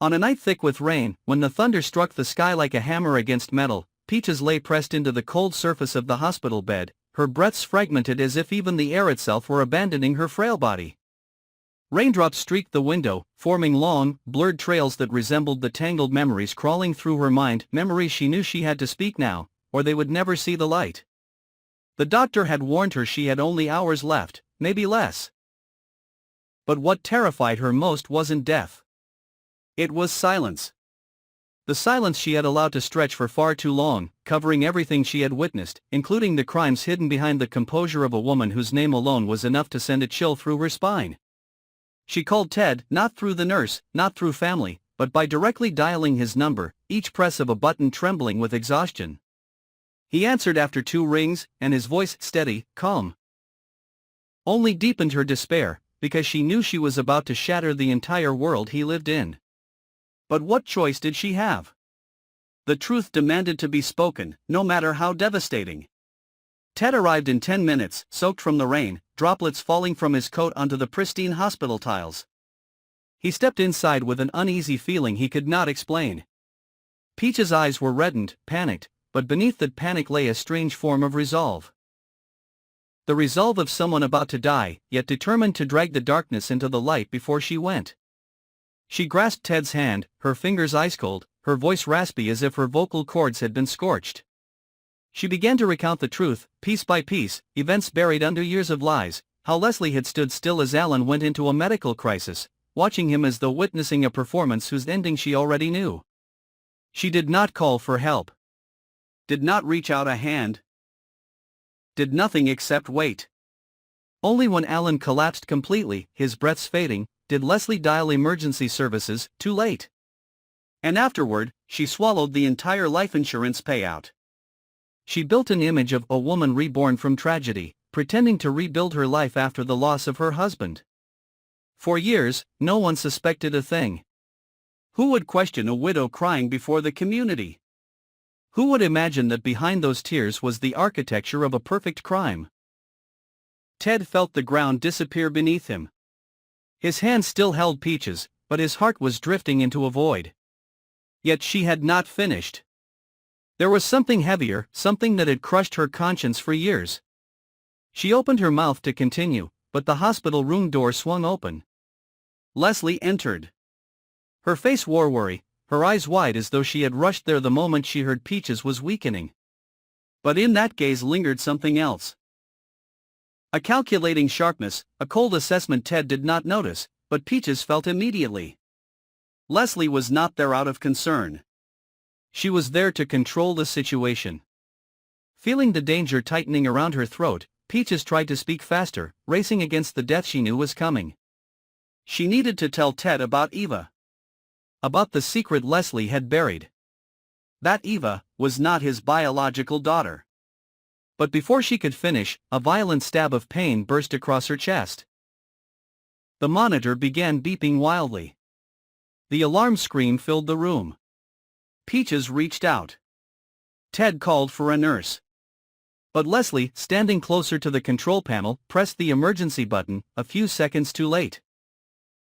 On a night thick with rain, when the thunder struck the sky like a hammer against metal, Peaches lay pressed into the cold surface of the hospital bed, her breaths fragmented as if even the air itself were abandoning her frail body. Raindrops streaked the window, forming long, blurred trails that resembled the tangled memories crawling through her mind, memories she knew she had to speak now, or they would never see the light. The doctor had warned her she had only hours left, maybe less. But what terrified her most wasn't death. It was silence. The silence she had allowed to stretch for far too long, covering everything she had witnessed, including the crimes hidden behind the composure of a woman whose name alone was enough to send a chill through her spine. She called Ted, not through the nurse, not through family, but by directly dialing his number, each press of a button trembling with exhaustion. He answered after 2 rings, and his voice, steady, calm, only deepened her despair, because she knew she was about to shatter the entire world he lived in. But what choice did she have? The truth demanded to be spoken, no matter how devastating. Ted arrived in 10 minutes, soaked from the rain, droplets falling from his coat onto the pristine hospital tiles. He stepped inside with an uneasy feeling he could not explain. Peach's eyes were reddened, panicked, but beneath that panic lay a strange form of resolve. The resolve of someone about to die, yet determined to drag the darkness into the light before she went. She grasped Ted's hand, her fingers ice-cold, her voice raspy as if her vocal cords had been scorched. She began to recount the truth, piece by piece, events buried under years of lies, how Leslie had stood still as Alan went into a medical crisis, watching him as though witnessing a performance whose ending she already knew. She did not call for help. Did not reach out a hand. Did nothing except wait. Only when Alan collapsed completely, his breaths fading, did Leslie dial emergency services, too late. And afterward, she swallowed the entire life insurance payout. She built an image of a woman reborn from tragedy, pretending to rebuild her life after the loss of her husband. For years, no one suspected a thing. Who would question a widow crying before the community? Who would imagine that behind those tears was the architecture of a perfect crime? Ted felt the ground disappear beneath him. His hand still held Peaches, but his heart was drifting into a void. Yet she had not finished. There was something heavier, something that had crushed her conscience for years. She opened her mouth to continue, but the hospital room door swung open. Leslie entered. Her face wore worry, her eyes wide as though she had rushed there the moment she heard Peaches was weakening. But in that gaze lingered something else. A calculating sharpness, a cold assessment Ted did not notice, but Peaches felt immediately. Leslie was not there out of concern. She was there to control the situation. Feeling the danger tightening around her throat, Peaches tried to speak faster, racing against the death she knew was coming. She needed to tell Ted about Eva. About the secret Leslie had buried. That Eva was not his biological daughter. But before she could finish, a violent stab of pain burst across her chest. The monitor began beeping wildly. The alarm scream filled the room. Peaches reached out. Ted called for a nurse. But Leslie, standing closer to the control panel, pressed the emergency button, a few seconds too late.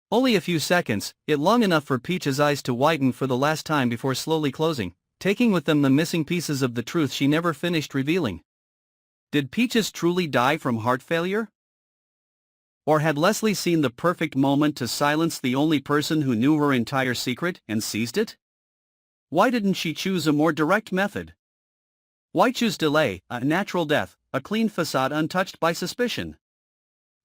Only a few seconds, yet long enough for Peaches' eyes to widen for the last time before slowly closing, taking with them the missing pieces of the truth she never finished revealing. Did Peaches truly die from heart failure? Or had Leslie seen the perfect moment to silence the only person who knew her entire secret and seized it? Why didn't she choose a more direct method? Why choose delay, a natural death, a clean facade untouched by suspicion?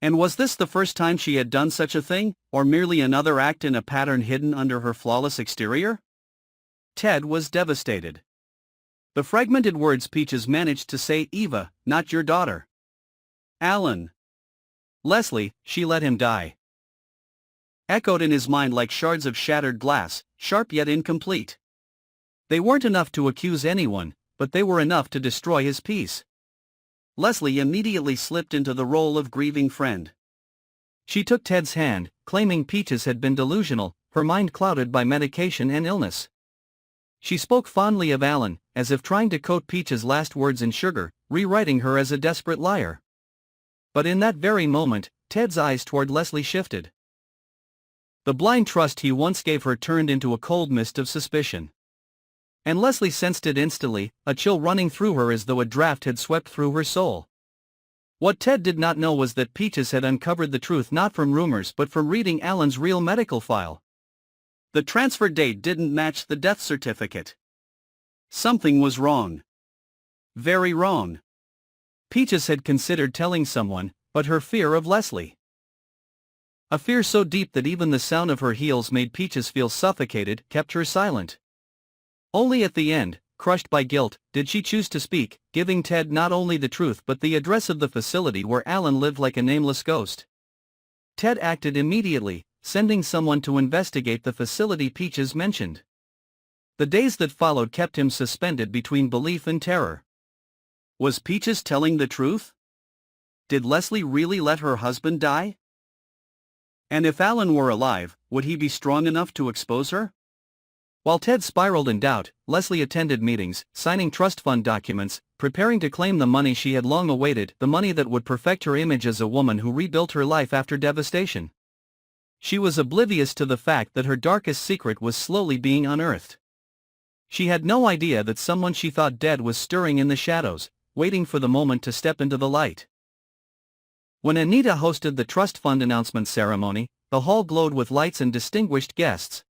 And was this the first time she had done such a thing, or merely another act in a pattern hidden under her flawless exterior? Ted was devastated. The fragmented words Peaches managed to say, Eva, not your daughter. Alan. Leslie, she let him die. Echoed in his mind like shards of shattered glass, sharp yet incomplete. They weren't enough to accuse anyone, but they were enough to destroy his peace. Leslie immediately slipped into the role of grieving friend. She took Ted's hand, claiming Peaches had been delusional, her mind clouded by medication and illness. She spoke fondly of Alan, as if trying to coat Peaches' last words in sugar, rewriting her as a desperate liar. But in that very moment, Ted's eyes toward Leslie shifted. The blind trust he once gave her turned into a cold mist of suspicion. And Leslie sensed it instantly, a chill running through her as though a draft had swept through her soul. What Ted did not know was that Peaches had uncovered the truth not from rumors but from reading Alan's real medical file. The transfer date didn't match the death certificate. Something was wrong. Very wrong. Peaches had considered telling someone, but her fear of Leslie. A fear so deep that even the sound of her heels made Peaches feel suffocated, kept her silent. Only at the end, crushed by guilt, did she choose to speak, giving Ted not only the truth but the address of the facility where Alan lived like a nameless ghost. Ted acted immediately, sending someone to investigate the facility Peaches mentioned. The days that followed kept him suspended between belief and terror. Was Peaches telling the truth? Did Leslie really let her husband die? And if Alan were alive, would he be strong enough to expose her? While Ted spiraled in doubt, Leslie attended meetings, signing trust fund documents, preparing to claim the money she had long awaited, the money that would perfect her image as a woman who rebuilt her life after devastation. She was oblivious to the fact that her darkest secret was slowly being unearthed. She had no idea that someone she thought dead was stirring in the shadows, waiting for the moment to step into the light. When Anita hosted the trust fund announcement ceremony, the hall glowed with lights and distinguished guests.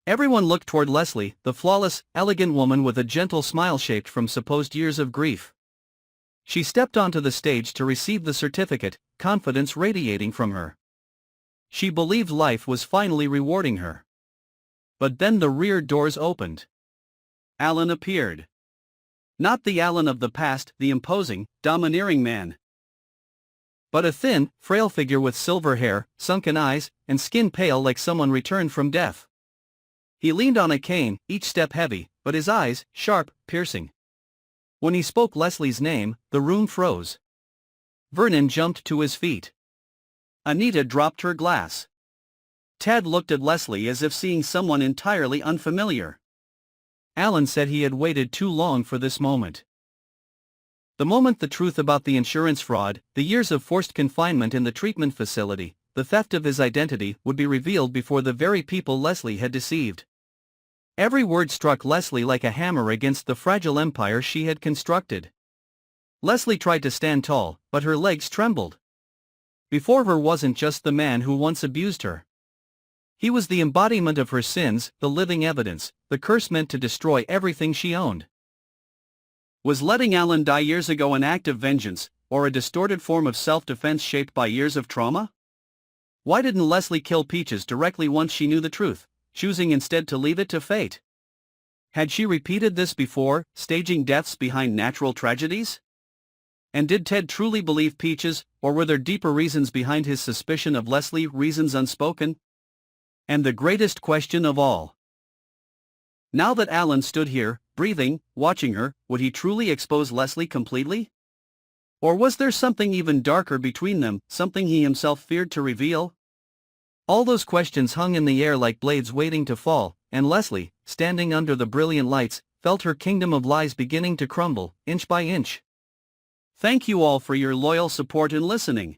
Everyone looked toward Leslie, the flawless, elegant woman with a gentle smile shaped from supposed years of grief. She stepped onto the stage to receive the certificate, confidence radiating from her. She believed life was finally rewarding her. But then the rear doors opened. Alan appeared. Not the Alan of the past, the imposing, domineering man, but a thin, frail figure with silver hair, sunken eyes, and skin pale like someone returned from death. He leaned on a cane, each step heavy, but his eyes, sharp, piercing. When he spoke Leslie's name, the room froze. Vernon jumped to his feet. Anita dropped her glass. Ted looked at Leslie as if seeing someone entirely unfamiliar. Alan said he had waited too long for this moment. The moment the truth about the insurance fraud, the years of forced confinement in the treatment facility, the theft of his identity would be revealed before the very people Leslie had deceived. Every word struck Leslie like a hammer against the fragile empire she had constructed. Leslie tried to stand tall, but her legs trembled. Before her wasn't just the man who once abused her. He was the embodiment of her sins, the living evidence, the curse meant to destroy everything she owned. Was letting Alan die years ago an act of vengeance, or a distorted form of self-defense shaped by years of trauma? Why didn't Leslie kill Peaches directly once she knew the truth, choosing instead to leave it to fate? Had she repeated this before, staging deaths behind natural tragedies? And did Ted truly believe Peaches, or were there deeper reasons behind his suspicion of Leslie, reasons unspoken? And the greatest question of all. Now that Alan stood here, breathing, watching her, would he truly expose Leslie completely? Or was there something even darker between them, something he himself feared to reveal? All those questions hung in the air like blades waiting to fall, and Leslie, standing under the brilliant lights, felt her kingdom of lies beginning to crumble, inch by inch. Thank you all for your loyal support and listening.